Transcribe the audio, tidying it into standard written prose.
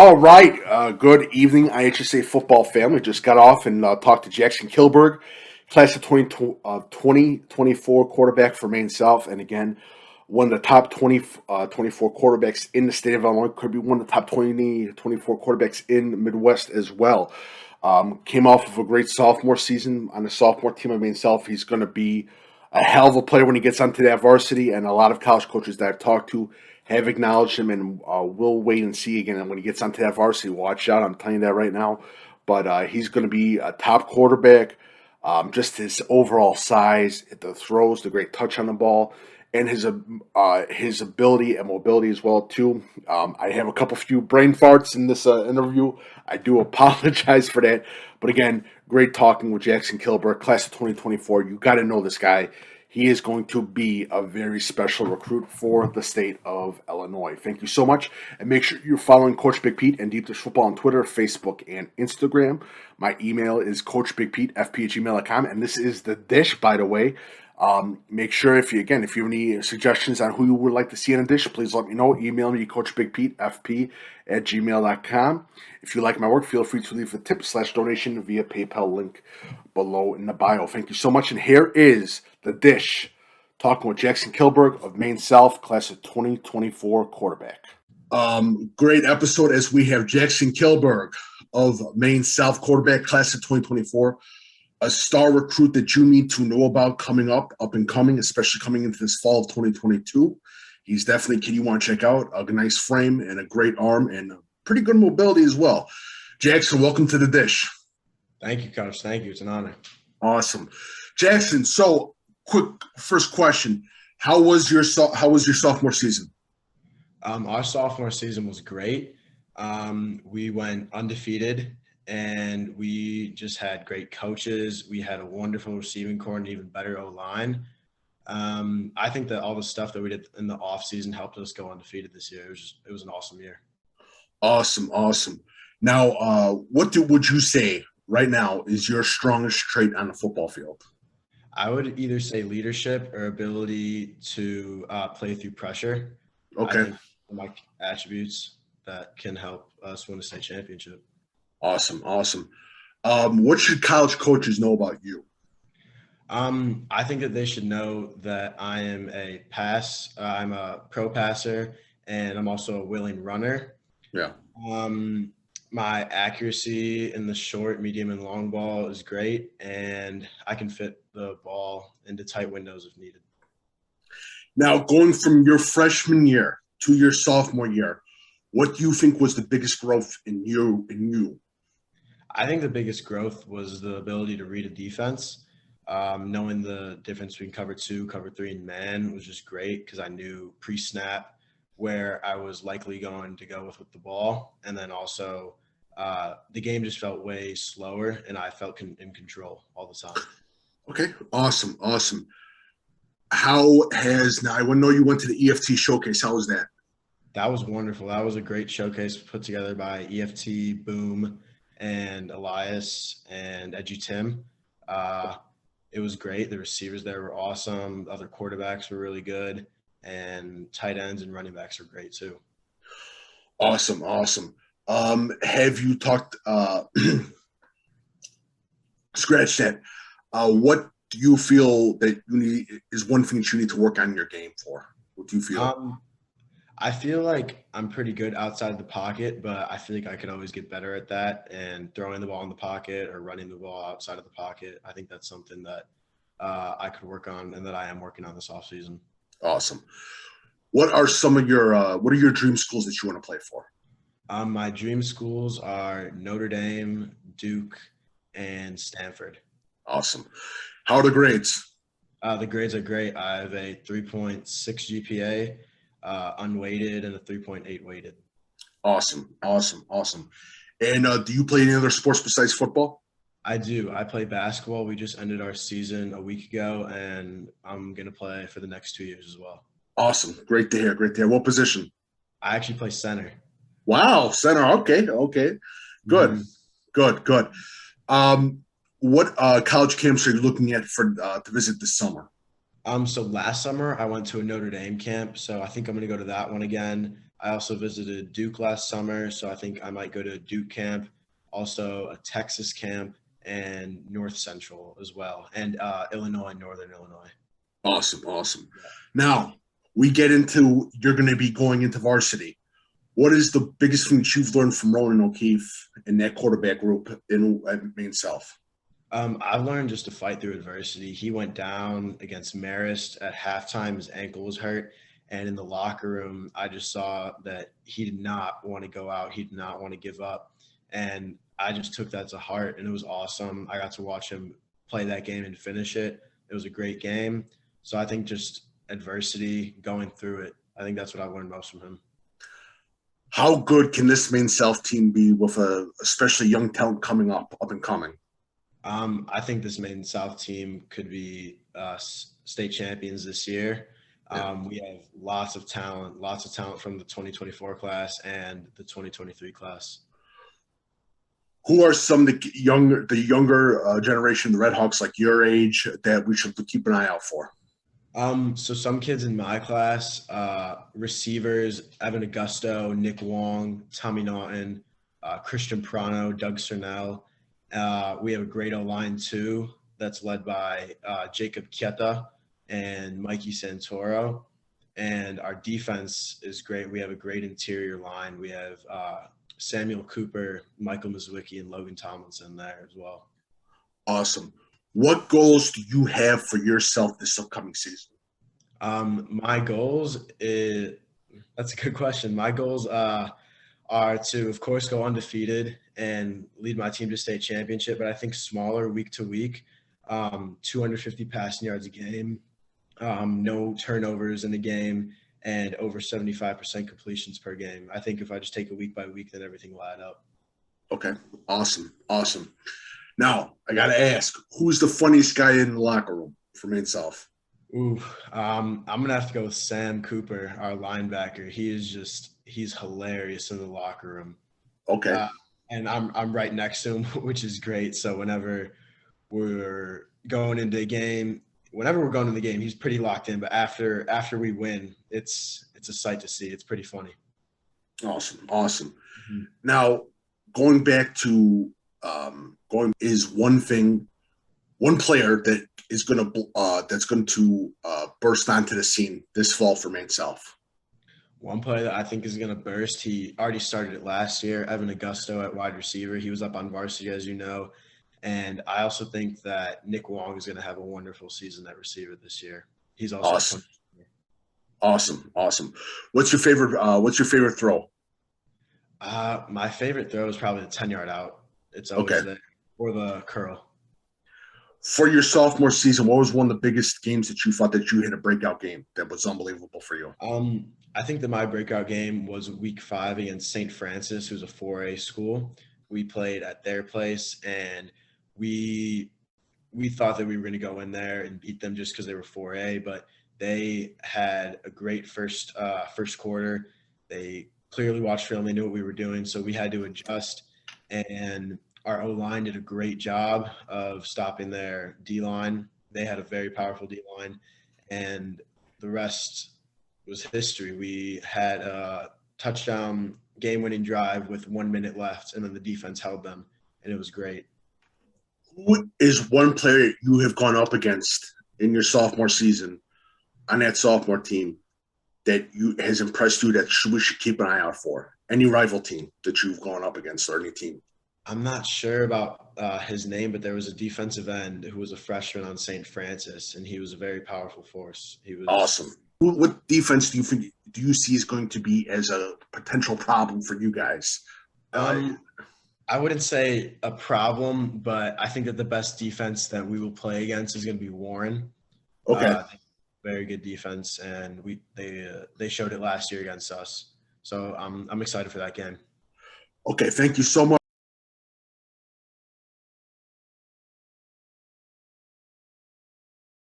All right. Good evening, IHSA football family. Just got off and talked to Jackson Kilburg, class of 2024 quarterback for Maine South. And again, one of the top 24 quarterbacks in the state of Illinois. Could be one of the top 24 quarterbacks in the Midwest as well. Came off of a great sophomore season on the sophomore team of Maine South. He's going to be a hell of a player when he gets onto that varsity, and a lot of college coaches that I've talked to have acknowledged him, and we'll wait and see again. And when he gets onto that varsity, watch out. I'm telling you that right now. But he's going to be a top quarterback. Just his overall size, the throws, the great touch on the ball, and his ability and mobility as well too. I have a few brain farts in this interview. I do apologize for that. But again, great talking with Jackson Kilburg, class of 2024. You got to know this guy. He is going to be a very special recruit for the state of Illinois. Thank you so much. And make sure you're following Coach Big Pete and Deep Dish Football on Twitter, Facebook, and Instagram. My email is coachbigpetefp@gmail.com. And this is The Dish, by the way. Make sure if you have any suggestions on who you would like to see in a dish, please let me know. Email me, coachbigpetefp@gmail.com. If you like my work, feel free to leave a tip/donation via PayPal link below in the bio. Thank you so much. And here is The Dish, talking with Jackson Kilburg of Maine South, class of 2024 quarterback. Great episode as we have Jackson Kilburg of Maine South quarterback, class of 2024. A star recruit that you need to know about coming up and coming, especially coming into this fall of 2022. He's definitely a kid you want to check out. A nice frame and a great arm and pretty good mobility as well. Jackson, welcome to The Dish. Thank you, Coach. Thank you. It's an honor. Awesome. Jackson, so quick first question. How was your sophomore season? Our sophomore season was great. We went undefeated. And we just had great coaches. We had a wonderful receiving core and even better O-line. I think that all the stuff that we did in the offseason helped us go undefeated this year. It was an awesome year. Awesome. Now, what would you say right now is your strongest trait on the football field? I would either say leadership or ability to play through pressure. Okay. I think my attributes that can help us win a state championship. Awesome. What should college coaches know about you? I think that they should know that I am I'm a pro passer, and I'm also a willing runner. Yeah. My accuracy in the short, medium, and long ball is great, and I can fit the ball into tight windows if needed. Now, going from your freshman year to your sophomore year, what do you think was the biggest growth in you? I think the biggest growth was the ability to read a defense. Knowing the difference between cover 2, cover 3, and man was just great because I knew pre-snap where I was likely going to go with the ball. And then also the game just felt way slower, and I felt in control all the time. Okay, awesome. I want to know you went to the EFT showcase. How was that? That was wonderful. That was a great showcase put together by EFT, Boom, and Elias and Edgy Tim. It was great. The receivers there were awesome. The other quarterbacks were really good, and tight ends and running backs were great too. Awesome. Have you talked scratch that? What do you feel that you need is one thing that you need to work on in your game for? What do you feel? I feel like I'm pretty good outside of the pocket, but I feel like I could always get better at that, and throwing the ball in the pocket or running the ball outside of the pocket. I think that's something that I could work on and that I am working on this offseason. Awesome. What are your dream schools that you want to play for? My dream schools are Notre Dame, Duke, and Stanford. Awesome. How are the grades? The grades are great. I have a 3.6 GPA. Unweighted and a 3.8 weighted. Awesome. And do you play any other sports besides football? I do. I play basketball. We just ended our season a week ago, and I'm going to play for the next 2 years as well. Awesome. Great to hear. What position? I actually play center. Wow, center. Okay. Good. What college camps are you looking at to visit this summer? So last summer I went to a Notre Dame camp, so I think I'm going to go to that one again. I also visited Duke last summer, so I think I might go to a Duke camp, also a Texas camp, and North Central as well, and Illinois, Northern Illinois. Awesome, awesome. Now we get into you're going to be going into varsity. What is the biggest thing that you've learned from Ronan O'Keefe in that quarterback group in at Maine South? I've learned just to fight through adversity. He went down against Marist at halftime. His ankle was hurt. And in the locker room, I just saw that he did not want to go out. He did not want to give up. And I just took that to heart, and it was awesome. I got to watch him play that game and finish it. It was a great game. So I think just adversity, going through it, I think that's what I learned most from him. How good can this Maine South team be with a especially young talent coming up and coming? I think this Maine South team could be state champions this year. We have lots of talent from the 2024 class and the 2023 class. Who are some of the younger generation, the Red Hawks, like your age, that we should keep an eye out for? So some kids in my class, receivers, Evan Augusto, Nick Wong, Tommy Naughton, Christian Prano, Doug Cernell. We have a great O-line too that's led by Jacob Chieta and Mikey Santoro. And our defense is great. We have a great interior line. We have Samuel Cooper, Michael Mizwicki, and Logan Tomlinson there as well. Awesome. What goals do you have for yourself this upcoming season? My goals is that's a good question. My goals are to, of course, go undefeated and lead my team to state championship, but I think smaller week to week, 250 passing yards a game, no turnovers in the game, and over 75% completions per game. I think if I just take it week by week, then everything will add up. Okay. Awesome. Awesome. Now, I got to ask, who's the funniest guy in the locker room for Maine South? Ooh, I'm going to have to go with Sam Cooper, our linebacker. He's hilarious in the locker room. Okay. And I'm right next to him, which is great. So whenever we're going into the game, he's pretty locked in. But after we win, it's a sight to see. It's pretty funny. Awesome. Awesome. Mm-hmm. Now, going back to one player that is going to burst onto the scene this fall for Maine South. One player that I think is going to burst, he already started it last year, Evan Augusto at wide receiver. He was up on varsity, as you know. And I also think that Nick Wong is going to have a wonderful season at receiver this year. He's also awesome. Awesome. What's your favorite throw? My favorite throw is probably the 10-yard out. It's always there, or the curl. For your sophomore season, what was one of the biggest games that you thought that you hit a breakout game that was unbelievable for you? I think that my breakout game was week 5 against St. Francis, who's a 4A school. We played at their place, and we thought that we were going to go in there and beat them just because they were 4A, but they had a great first quarter. They clearly watched film. They knew what we were doing, so we had to adjust, and our O-line did a great job of stopping their D-line. They had a very powerful D-line, and the rest was history. We had a touchdown game-winning drive with 1 minute left, and then the defense held them, and it was great. Who is one player you have gone up against in your sophomore season on that sophomore team that has impressed you that we should keep an eye out for? Any rival team that you've gone up against or any team? I'm not sure about his name, but there was a defensive end who was a freshman on St. Francis, and he was a very powerful force. He was awesome. What defense do you see is going to be as a potential problem for you guys? I wouldn't say a problem, but I think that the best defense that we will play against is going to be Warren. Okay. Very good defense, and they showed it last year against us. So I'm excited for that game. Okay, thank you so much.